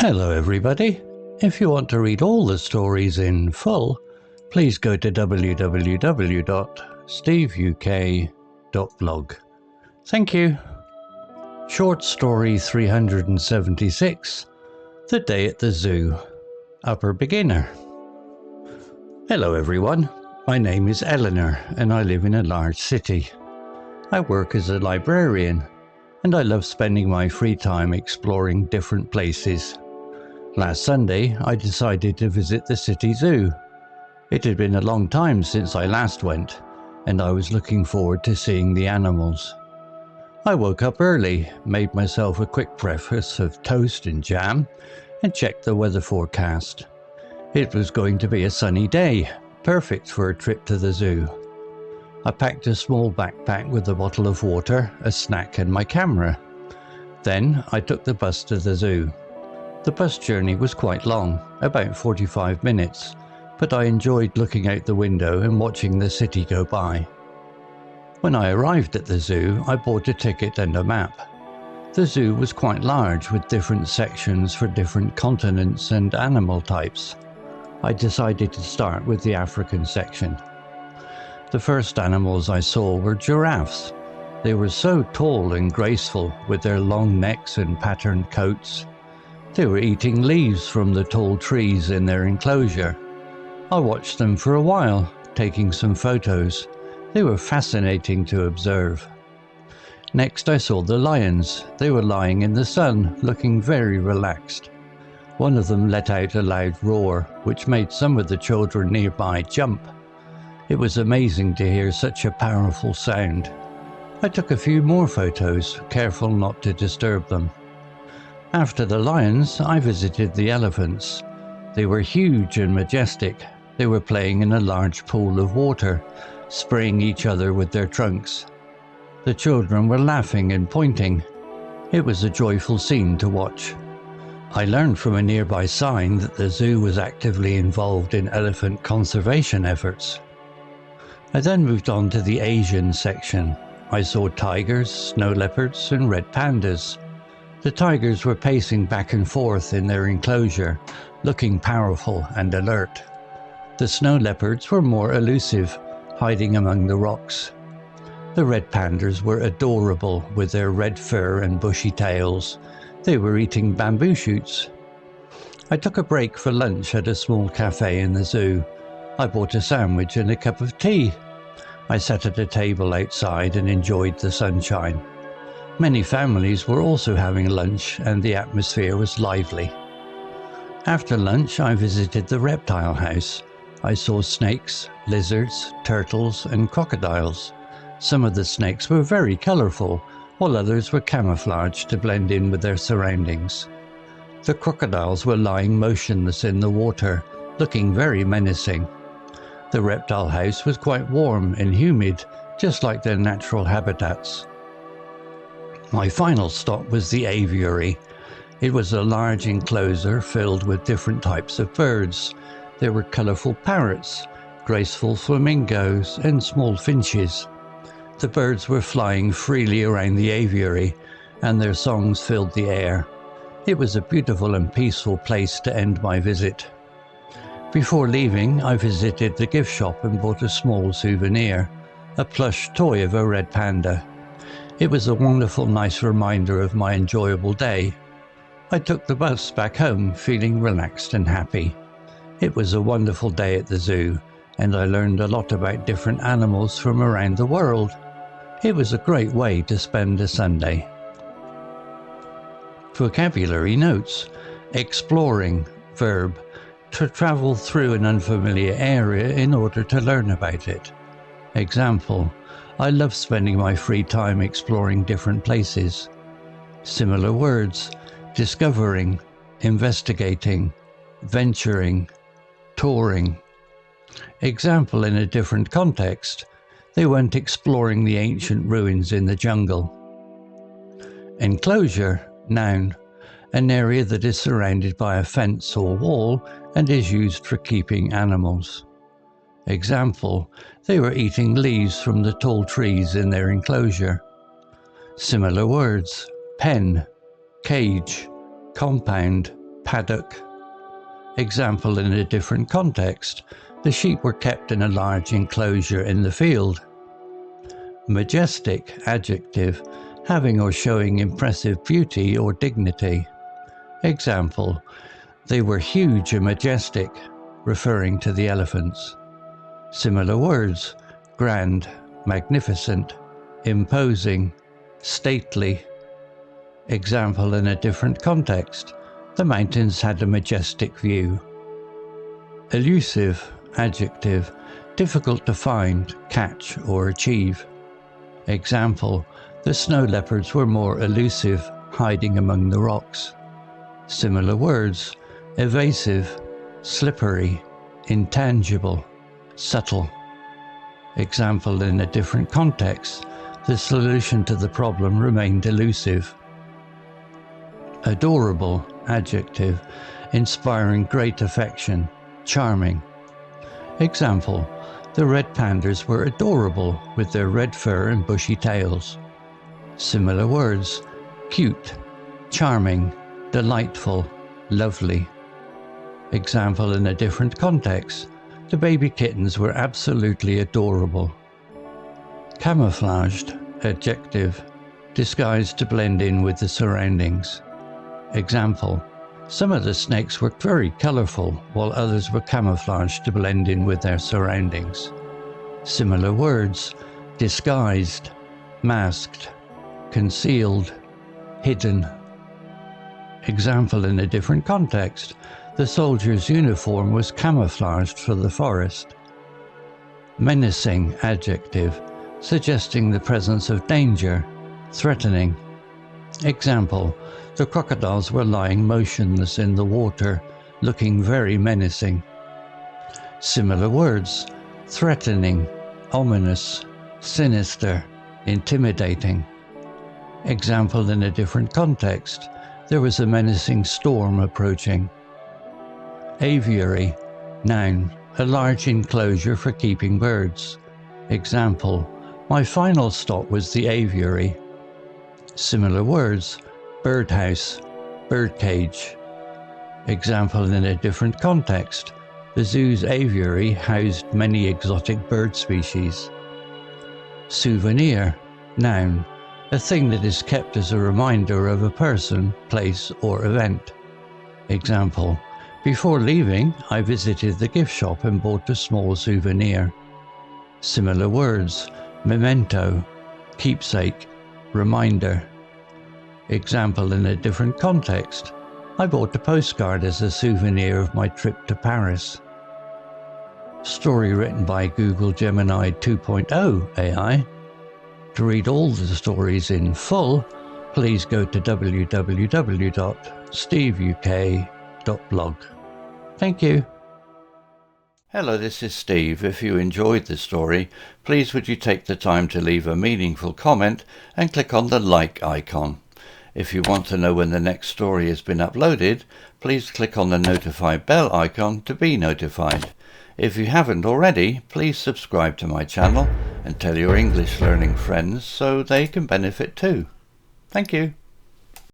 Hello everybody. If you want to read all the stories in full, please go to www.steveuk.blog. Thank you. Short story 376, The Day at the Zoo, Upper Beginner. Hello everyone. My name is Eleanor and I live in a large city. I work as a librarian and I love spending my free time exploring different places. Last Sunday, I decided to visit the city zoo. It had been a long time since I last went, and I was looking forward to seeing the animals. I woke up early, made myself a quick breakfast of toast and jam, and checked the weather forecast. It was going to be a sunny day, perfect for a trip to the zoo. I packed a small backpack with a bottle of water, a snack, and my camera. Then I took the bus to the zoo. The bus journey was quite long, about 45 minutes, but I enjoyed looking out the window and watching the city go by. When I arrived at the zoo, I bought a ticket and a map. The zoo was quite large with different sections for different continents and animal types. I decided to start with the African section. The first animals I saw were giraffes. They were so tall and graceful with their long necks and patterned coats. They were eating leaves from the tall trees in their enclosure. I watched them for a while, taking some photos. They were fascinating to observe. Next I saw the lions. They were lying in the sun, looking very relaxed. One of them let out a loud roar, which made some of the children nearby jump. It was amazing to hear such a powerful sound. I took a few more photos, careful not to disturb them. After the lions, I visited the elephants. They were huge and majestic. They were playing in a large pool of water, spraying each other with their trunks. The children were laughing and pointing. It was a joyful scene to watch. I learned from a nearby sign that the zoo was actively involved in elephant conservation efforts. I then moved on to the Asian section. I saw tigers, snow leopards, and red pandas. The tigers were pacing back and forth in their enclosure, looking powerful and alert. The snow leopards were more elusive, hiding among the rocks. The red pandas were adorable with their red fur and bushy tails. They were eating bamboo shoots. I took a break for lunch at a small cafe in the zoo. I bought a sandwich and a cup of tea. I sat at a table outside and enjoyed the sunshine. Many families were also having lunch and the atmosphere was lively. After lunch, I visited the reptile house. I saw snakes, lizards, turtles, and crocodiles. Some of the snakes were very colourful, while others were camouflaged to blend in with their surroundings. The crocodiles were lying motionless in the water, looking very menacing. The reptile house was quite warm and humid, just like their natural habitats. My final stop was the aviary. It was a large enclosure filled with different types of birds. There were colourful parrots, graceful flamingos, and small finches. The birds were flying freely around the aviary, and their songs filled the air. It was a beautiful and peaceful place to end my visit. Before leaving, I visited the gift shop and bought a small souvenir, a plush toy of a red panda. It was a wonderful, nice reminder of my enjoyable day. I took the bus back home feeling relaxed and happy. It was a wonderful day at the zoo, and I learned a lot about different animals from around the world. It was a great way to spend a Sunday. Vocabulary notes. Exploring, verb, to travel through an unfamiliar area in order to learn about it. Example, I love spending my free time exploring different places. Similar words, discovering, investigating, venturing, touring. Example in a different context, they went exploring the ancient ruins in the jungle. Enclosure, noun, an area that is surrounded by a fence or wall and is used for keeping animals. Example, they were eating leaves from the tall trees in their enclosure. Similar words, pen, cage, compound, paddock. Example in a different context. The sheep were kept in a large enclosure in the field. Majestic, adjective, having or showing impressive beauty or dignity. Example, they were huge and majestic, referring to the elephants. Similar words, grand, magnificent, imposing, stately. Example in a different context. The mountains had a majestic view. Elusive, adjective, difficult to find, catch or achieve. Example, the snow leopards were more elusive, hiding among the rocks. Similar words, evasive, slippery, intangible, subtle. Example in a different context, the solution to the problem remained elusive. Adorable, adjective, inspiring great affection, charming. Example, the red pandas were adorable with their red fur and bushy tails. Similar words, cute, charming, delightful, lovely. Example in a different context, the baby kittens were absolutely adorable. Camouflaged, adjective, disguised to blend in with the surroundings. Example, some of the snakes were very colourful, while others were camouflaged to blend in with their surroundings. Similar words, disguised, masked, concealed, hidden. Example in a different context, the soldier's uniform was camouflaged for the forest. Menacing, adjective, suggesting the presence of danger, threatening. Example, the crocodiles were lying motionless in the water, looking very menacing. Similar words, threatening, ominous, sinister, intimidating. Example in a different context, there was a menacing storm approaching. Aviary, noun, a large enclosure for keeping birds. Example, my final stop was the aviary. Similar words, birdhouse, birdcage. Example in a different context, the zoo's aviary housed many exotic bird species. Souvenir, noun, a thing that is kept as a reminder of a person, place or event. Example, before leaving, I visited the gift shop and bought a small souvenir. Similar words, memento, keepsake, reminder. Example in a different context, I bought a postcard as a souvenir of my trip to Paris. Story written by Google Gemini 2.0 AI. To read all the stories in full, please go to www.steveuk.blog. Thank you. Hello, this is Steve. If you enjoyed the story, please would you take the time to leave a meaningful comment and click on the like icon. If you want to know when the next story has been uploaded, please click on the notify bell icon to be notified. If you haven't already, please subscribe to my channel and tell your English learning friends so they can benefit too. Thank you.